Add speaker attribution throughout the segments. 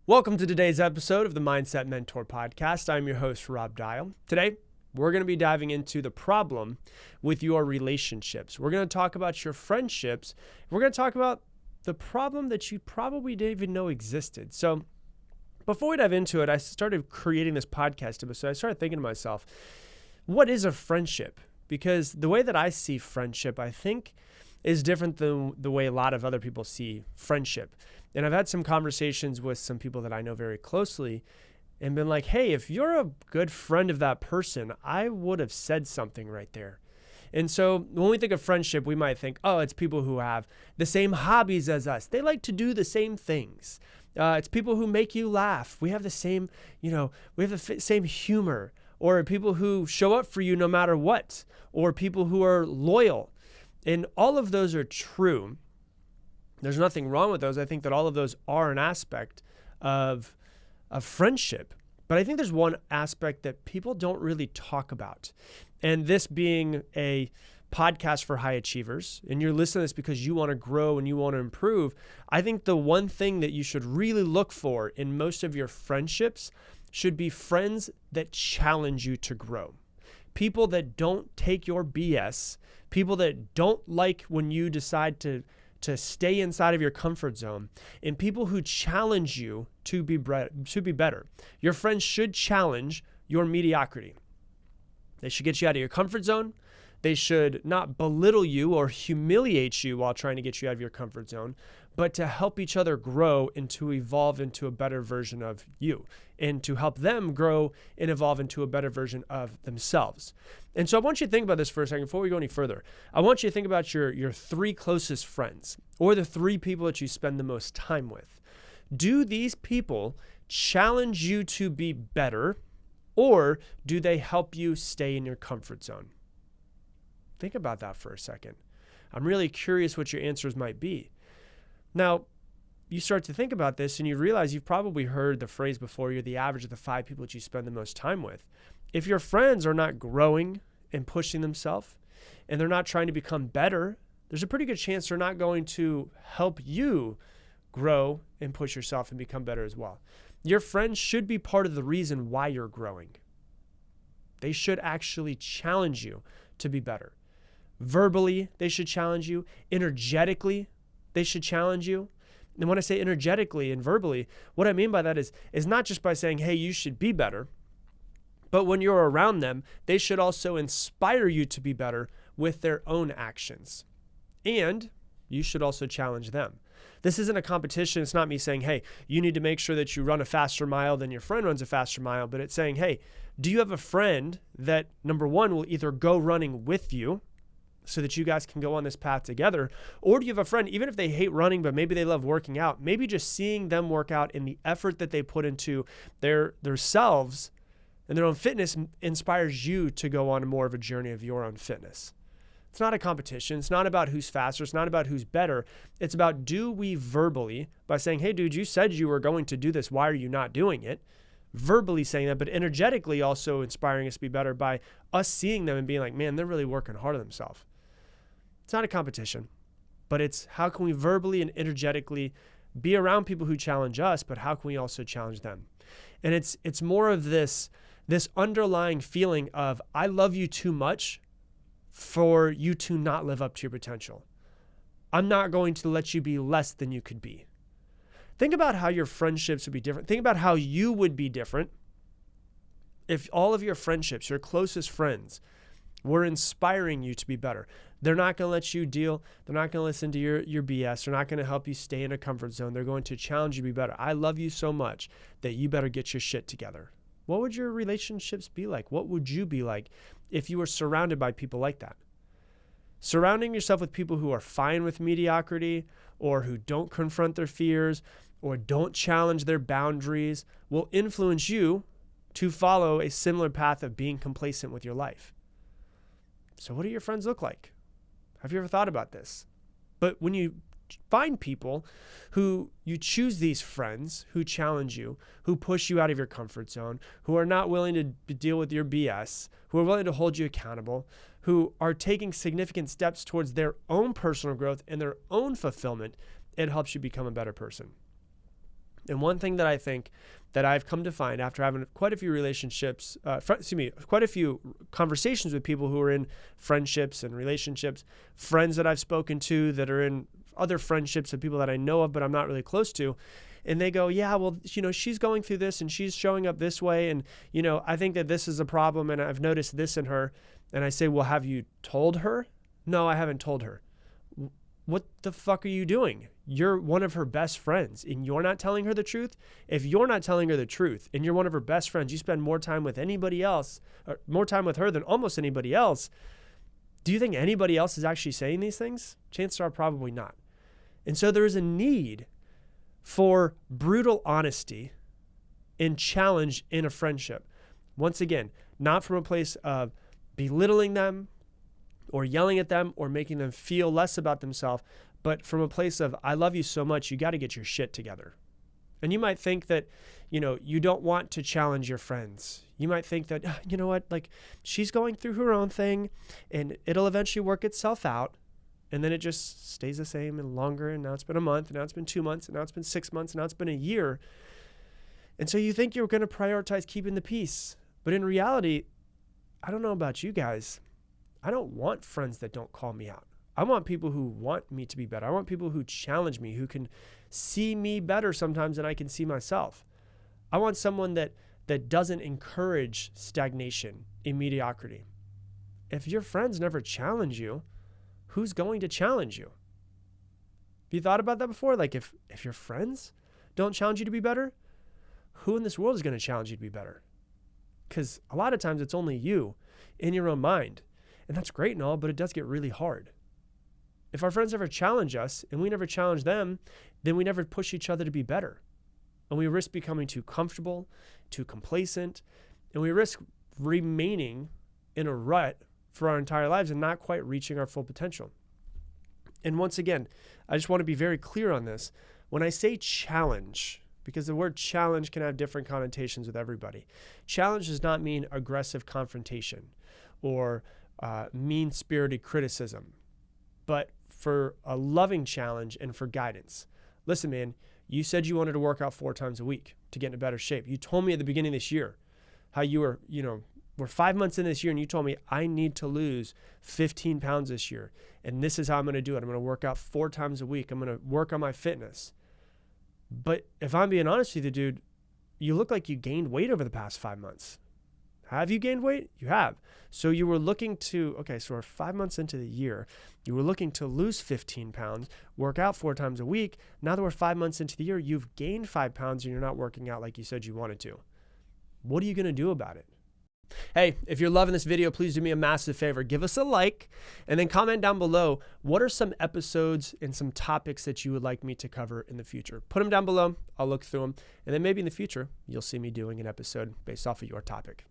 Speaker 1: Welcome to today's episode of the Mindset Mentor Podcast. I'm your host, Rob Dial. Today, we're going to be diving into the problem with your relationships. We're going to talk about your friendships. We're going to talk about the problem that you probably didn't even know existed. So before we dive into it, I started creating this podcast episode. I started thinking to myself, what is a friendship? Because the way that I see friendship, I think, is different than the way a lot of other people see friendship. And I've had some conversations with some people that I know very closely and been like, hey, if you're a good friend of that person, I would have said something right there. And so when we think of friendship, we might think, oh, it's people who have the same hobbies as us. They like to do the same things. It's people who make you laugh. We have the same, we have the same humor, or people who show up for you no matter what, or people who are loyal. And all of those are true. There's nothing wrong with those. I think that all of those are an aspect of friendship. But I think there's one aspect that people don't really talk about. And this being a podcast for high achievers, and you're listening to this because you want to grow and you want to improve, I think the one thing that you should really look for in most of your friendships should be friends that challenge you to grow. People that don't take your BS, people that don't like when you decide to stay inside of your comfort zone, and people who challenge you to be better. Your friends should challenge your mediocrity. They should get you out of your comfort zone. They should not belittle you or humiliate you while trying to get you out of your comfort zone, but to help each other grow and to evolve into a better version of you, and to help them grow and evolve into a better version of themselves. And so I want you to think about this for a second before we go any further. I want you to think about your three closest friends, or the three people that you spend the most time with. Do these people challenge you to be better, or do they help you stay in your comfort zone? Think about that for a second. I'm really curious what your answers might be. Now, you start to think about this and you realize you've probably heard the phrase before, you're the average of the five people that you spend the most time with. If your friends are not growing and pushing themselves, and they're not trying to become better, there's a pretty good chance they're not going to help you grow and push yourself and become better as well. Your friends should be part of the reason why you're growing. They should actually challenge you to be better. Verbally, they should challenge you. Energetically, they should challenge you. And when I say energetically and verbally, what I mean by that is not just by saying, hey, you should be better, but when you're around them, they should also inspire you to be better with their own actions. And you should also challenge them. This isn't a competition. It's not me saying, hey, you need to make sure that you run a faster mile than your friend runs a faster mile, but it's saying, hey, do you have a friend that, number one, will either go running with you so that you guys can go on this path together? Or do you have a friend, even if they hate running, but maybe they love working out, maybe just seeing them work out and the effort that they put into their selves and their own fitness inspires you to go on more of a journey of your own fitness. It's not a competition. It's not about who's faster. It's not about who's better. It's about, do we verbally, by saying, hey, dude, you said you were going to do this. Why are you not doing it? Verbally saying that, but energetically also inspiring us to be better by us seeing them and being like, man, they're really working hard on themselves. It's not a competition, but it's how can we verbally and energetically be around people who challenge us, but how can we also challenge them? And it's more of this underlying feeling of, I love you too much for you to not live up to your potential. I'm not going to let you be less than you could be. Think about how your friendships would be different. Think about how you would be different if all of your friendships, your closest friends, were inspiring you to be better. They're not going to let you deal. They're not going to listen to your BS. They're not going to help you stay in a comfort zone. They're going to challenge you to be better. I love you so much that you better get your shit together. What would your relationships be like? What would you be like if you were surrounded by people like that? Surrounding yourself with people who are fine with mediocrity, or who don't confront their fears, or don't challenge their boundaries, will influence you to follow a similar path of being complacent with your life. So what do your friends look like? Have you ever thought about this? But when you find people who you choose, these friends who challenge you, who push you out of your comfort zone, who are not willing to deal with your BS, who are willing to hold you accountable, who are taking significant steps towards their own personal growth and their own fulfillment, it helps you become a better person. And one thing that I think that I've come to find after having quite a few relationships, quite a few conversations with people who are in friendships and relationships, friends that I've spoken to that are in other friendships of people that I know of, but I'm not really close to. And they go, yeah, well, she's going through this and she's showing up this way. And, I think that this is a problem and I've noticed this in her. And I say, well, have you told her? No, I haven't told her. What the fuck are you doing? You're one of her best friends and you're not telling her the truth. If you're not telling her the truth and you're one of her best friends, you spend more time with anybody else, or more time with her than almost anybody else. Do you think anybody else is actually saying these things? Chances are probably not. And so there is a need for brutal honesty and challenge in a friendship. Once again, not from a place of belittling them or yelling at them or making them feel less about themselves, but from a place of, I love you so much, you got to get your shit together. And you might think that, you don't want to challenge your friends. You might think that, you know what, like she's going through her own thing and it'll eventually work itself out. And then it just stays the same and longer. And now it's been a month, and now it's been 2 months, and now it's been 6 months, and now it's been a year. And so you think you're going to prioritize keeping the peace. But in reality, I don't know about you guys. I don't want friends that don't call me out. I want people who want me to be better. I want people who challenge me, who can see me better sometimes than I can see myself. I want someone that doesn't encourage stagnation and mediocrity. If your friends never challenge you, who's going to challenge you? Have you thought about that before? Like if your friends don't challenge you to be better, who in this world is going to challenge you to be better? Because a lot of times it's only you in your own mind. And that's great and all, but it does get really hard. If our friends never challenge us and we never challenge them, then we never push each other to be better. And we risk becoming too comfortable, too complacent, and we risk remaining in a rut for our entire lives and not quite reaching our full potential. And once again, I just want to be very clear on this. When I say challenge, because the word challenge can have different connotations with everybody, challenge does not mean aggressive confrontation or mean-spirited criticism, but for a loving challenge and for guidance. Listen, man, you said you wanted to work out 4 times a week to get in a better shape. You told me at the beginning of this year how you were, we're 5 months in this year and you told me I need to lose 15 pounds this year. And this is how I'm going to do it. I'm going to work out 4 times a week. I'm going to work on my fitness. But if I'm being honest with you, dude, you look like you gained weight over the past 5 months. Have you gained weight? You have. So you were looking to, so we're 5 months into the year. You were looking to lose 15 pounds, work out 4 times a week. Now that we're 5 months into the year, you've gained 5 pounds and you're not working out like you said you wanted to. What are you going to do about it? Hey, if you're loving this video, please do me a massive favor. Give us a like and then comment down below. What are some episodes and some topics that you would like me to cover in the future? Put them down below. I'll look through them. And then maybe in the future, you'll see me doing an episode based off of your topic.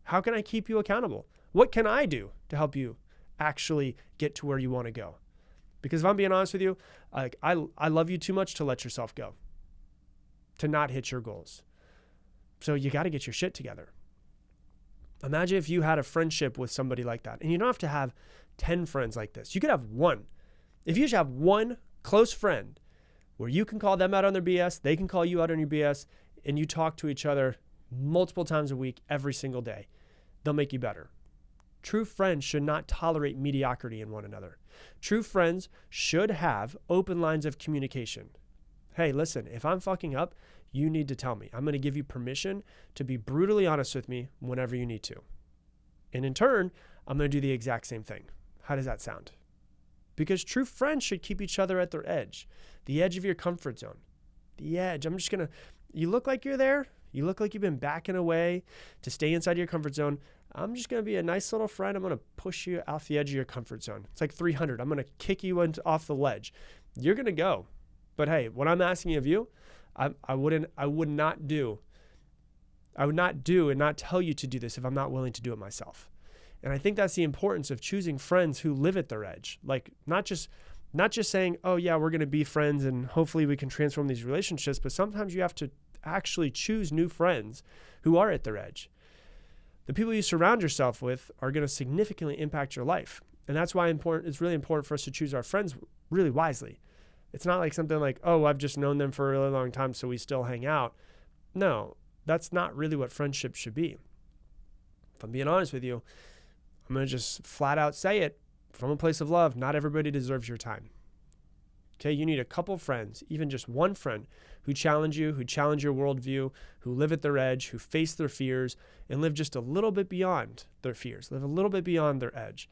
Speaker 1: How can I keep you accountable? What can I do to help you actually get to where you want to go? Because if I'm being honest with you, I love you too much to let yourself go, to not hit your goals. So you got to get your shit together. Imagine if you had a friendship with somebody like that. And you don't have to have 10 friends like this. You could have one. If you just have one close friend where you can call them out on their BS, they can call you out on your BS, and you talk to each other multiple times a week, every single day, they'll make you better. True friends should not tolerate mediocrity in one another. True friends should have open lines of communication. Hey, listen, if I'm fucking up, you need to tell me. I'm going to give you permission to be brutally honest with me whenever you need to. And in turn, I'm going to do the exact same thing. How does that sound? Because true friends should keep each other at their edge, the edge of your comfort zone. The edge. You look like you're there. You look like you've been backing away to stay inside your comfort zone. I'm just going to be a nice little friend. I'm going to push you off the edge of your comfort zone. It's like 300. I'm going to kick you off the ledge. You're going to go. But hey, what I'm asking of you, I would not do and not tell you to do this if I'm not willing to do it myself. And I think that's the importance of choosing friends who live at their edge. Like not just saying, oh yeah, we're going to be friends and hopefully we can transform these relationships. But sometimes you have to actually choose new friends who are at their edge. The people you surround yourself with are going to significantly impact your life. And that's why it's really important for us to choose our friends really wisely. It's not like something like, oh, I've just known them for a really long time, so we still hang out. No, that's not really what friendship should be. If I'm being honest with you, I'm going to just flat out say it from a place of love. Not everybody deserves your time. Okay, you need a couple friends, even just one friend who challenge you, who challenge your worldview, who live at their edge, who face their fears and live just a little bit beyond their fears, live a little bit beyond their edge.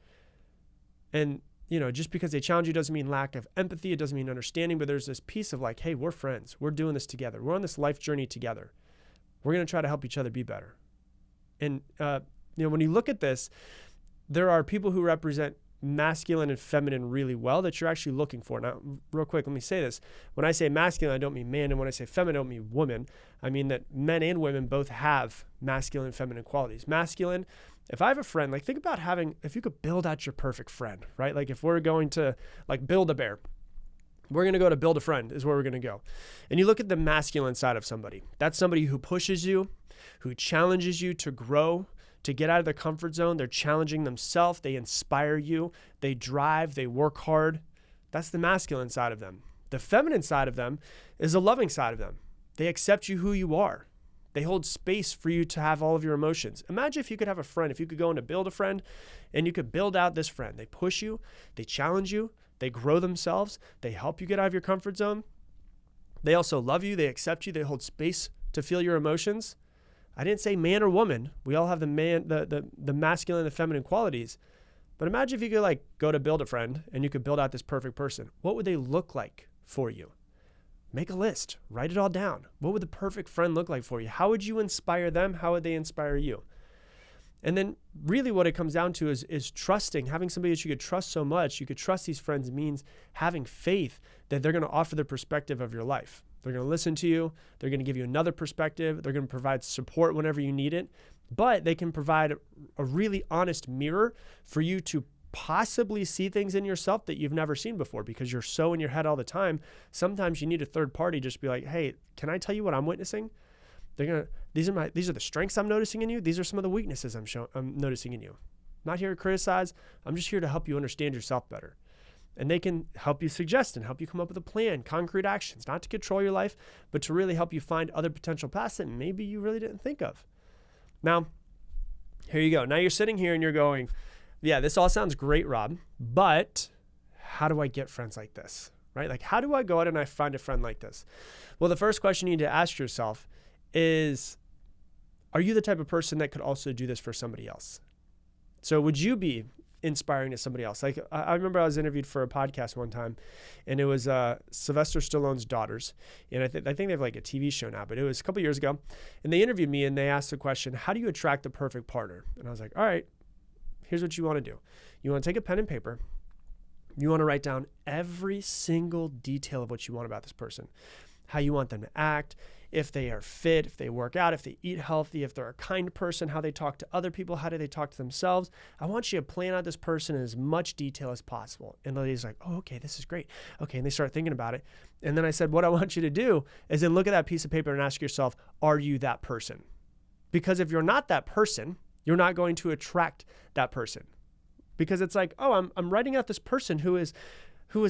Speaker 1: And, just because they challenge you doesn't mean lack of empathy. It doesn't mean understanding, but there's this piece of like, hey, we're friends. We're doing this together. We're on this life journey together. We're going to try to help each other be better. And, when you look at this, there are people who represent masculine and feminine really well that you're actually looking for. Now, real quick, let me say this. When I say masculine, I don't mean man. And when I say feminine, I don't mean woman. I mean that men and women both have masculine and feminine qualities. Masculine, if I have a friend, like think about if you could build out your perfect friend, right? Like if we're going to like build a bear, we're going to go to build a friend is where we're going to go. And you look at the masculine side of somebody. That's somebody who pushes you, who challenges you to grow, to get out of their comfort zone. They're challenging themselves. They inspire you. They drive. They work hard. That's the masculine side of them. The feminine side of them is the loving side of them. They accept you who you are. They hold space for you to have all of your emotions. Imagine if you could have a friend, if you could go in to build a friend and you could build out this friend. They push you. They challenge you. They grow themselves. They help you get out of your comfort zone. They also love you. They accept you. They hold space to feel your emotions. I didn't say man or woman. We all have the masculine and the feminine qualities. But imagine if you could go to build a friend and you could build out this perfect person. What would they look like for you? Make a list. Write it all down. What would the perfect friend look like for you? How would you inspire them? How would they inspire you? And then really what it comes down to is trusting, having somebody that you could trust so much. You could trust these friends means having faith that they're going to offer the perspective of your life. They're going to listen to you. They're going to give you another perspective. They're going to provide support whenever you need it. But they can provide a really honest mirror for you to possibly see things in yourself that you've never seen before because you're so in your head all the time. Sometimes you need a third party just be like, hey, can I tell you what I'm witnessing? These are the strengths I'm noticing in you. These are some of the weaknesses I'm noticing in you. I'm not here to criticize. I'm just here to help you understand yourself better. And they can help you suggest and help you come up with a plan, concrete actions, not to control your life, but to really help you find other potential paths that maybe you really didn't think of. Now, here you go. Now you're sitting here and you're going, yeah, this all sounds great, Rob, but how do I get friends like this, right? Like, how do I go out and I find a friend like this? Well, the first question you need to ask yourself is, are you the type of person that could also do this for somebody else? So would you be inspiring to somebody else? Like I remember I was interviewed for a podcast one time and it was Sylvester Stallone's daughters. And I think they have like a TV show now, but it was a couple years ago. And they interviewed me and they asked the question, how do you attract the perfect partner? And I was like, all right, here's what you want to do. You want to take a pen and paper. You want to write down every single detail of what you want about this person, how you want them to act, if they are fit, if they work out, if they eat healthy, if they're a kind person, how they talk to other people, how do they talk to themselves. I want you to plan out this person in as much detail as possible. And the lady's like, oh, okay, this is great. Okay, and they start thinking about it. And then I said, what I want you to do is then look at that piece of paper and ask yourself, are you that person? Because if you're not that person, you're not going to attract that person. Because it's like, oh, I'm writing out this person who is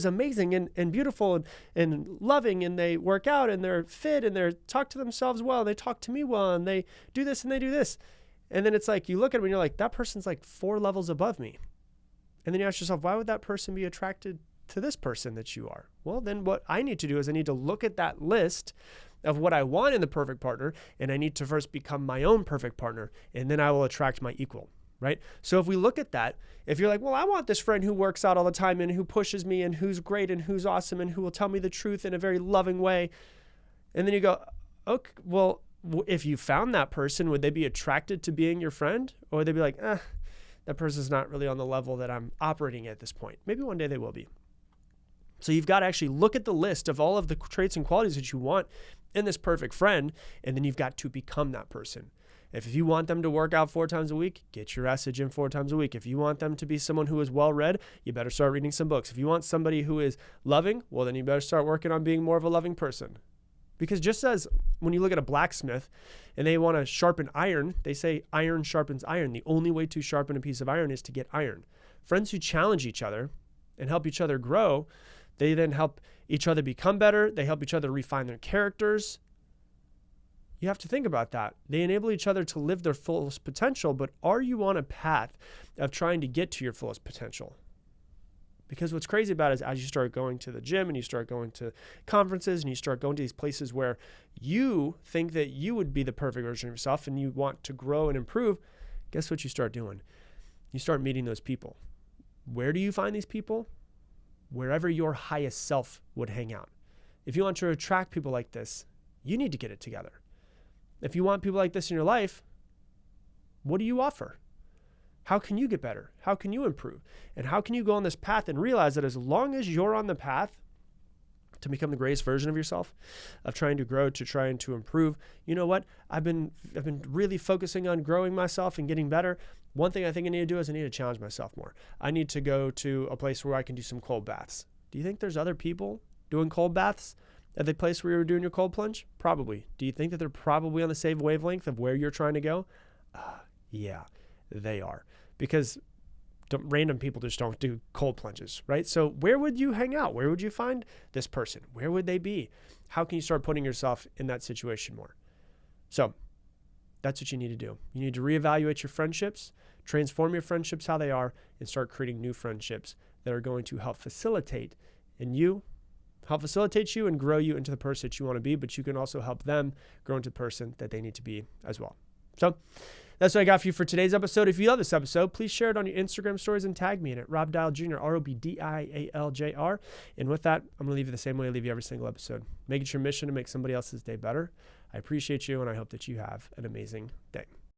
Speaker 1: amazing and beautiful and loving, and they work out and they're fit and they talk to themselves well, and they talk to me well, and they do this and they do this. And then it's like, you look at them and you're like, that person's like 4 levels above me. And then you ask yourself, why would that person be attracted to this person that you are? Well, then what I need to do is I need to look at that list of what I want in the perfect partner, and I need to first become my own perfect partner, and then I will attract my equal. Right? So if we look at that, if you're like, well, I want this friend who works out all the time and who pushes me and who's great and who's awesome and who will tell me the truth in a very loving way. And then you go, okay, well, if you found that person, would they be attracted to being your friend? Or would they be like, that person's not really on the level that I'm operating at this point. Maybe one day they will be. So you've got to actually look at the list of all of the traits and qualities that you want in this perfect friend, and then you've got to become that person. If you want them to work out 4 times a week, get your message in 4 times a week. If you want them to be someone who is well-read, you better start reading some books. If you want somebody who is loving, well, then you better start working on being more of a loving person. Because just as when you look at a blacksmith and they want to sharpen iron, they say iron sharpens iron. The only way to sharpen a piece of iron is to get iron. Friends who challenge each other and help each other grow, they then help each other become better. They help each other refine their characters. You have to think about that. They enable each other to live their fullest potential, but are you on a path of trying to get to your fullest potential? Because what's crazy about it is as you start going to the gym and you start going to conferences and you start going to these places where you think that you would be the perfect version of yourself and you want to grow and improve, guess what you start doing? You start meeting those people. Where do you find these people? Wherever your highest self would hang out. If you want to attract people like this, you need to get it together. If you want people like this in your life, what do you offer? How can you get better? How can you improve? And how can you go on this path and realize that as long as you're on the path to become the greatest version of yourself, of trying to grow, to trying to improve, you know what? I've been really focusing on growing myself and getting better. One thing I think I need to do is I need to challenge myself more. I need to go to a place where I can do some cold baths. Do you think there's other people doing cold baths at the place where you were doing your cold plunge? Probably. Do you think that they're probably on the same wavelength of where you're trying to go? Yeah, they are. Because random people just don't do cold plunges, right? So where would you hang out? Where would you find this person? Where would they be? How can you start putting yourself in that situation more? So that's what you need to do. You need to reevaluate your friendships, transform your friendships how they are, and start creating new friendships that are going to help facilitate you and grow you into the person that you want to be, but you can also help them grow into the person that they need to be as well. So that's what I got for you for today's episode. If you love this episode, please share it on your Instagram stories and tag me in it, Rob Dial Jr., ROBDIALJR. And with that, I'm going to leave you the same way I leave you every single episode. Make it your mission to make somebody else's day better. I appreciate you, and I hope that you have an amazing day.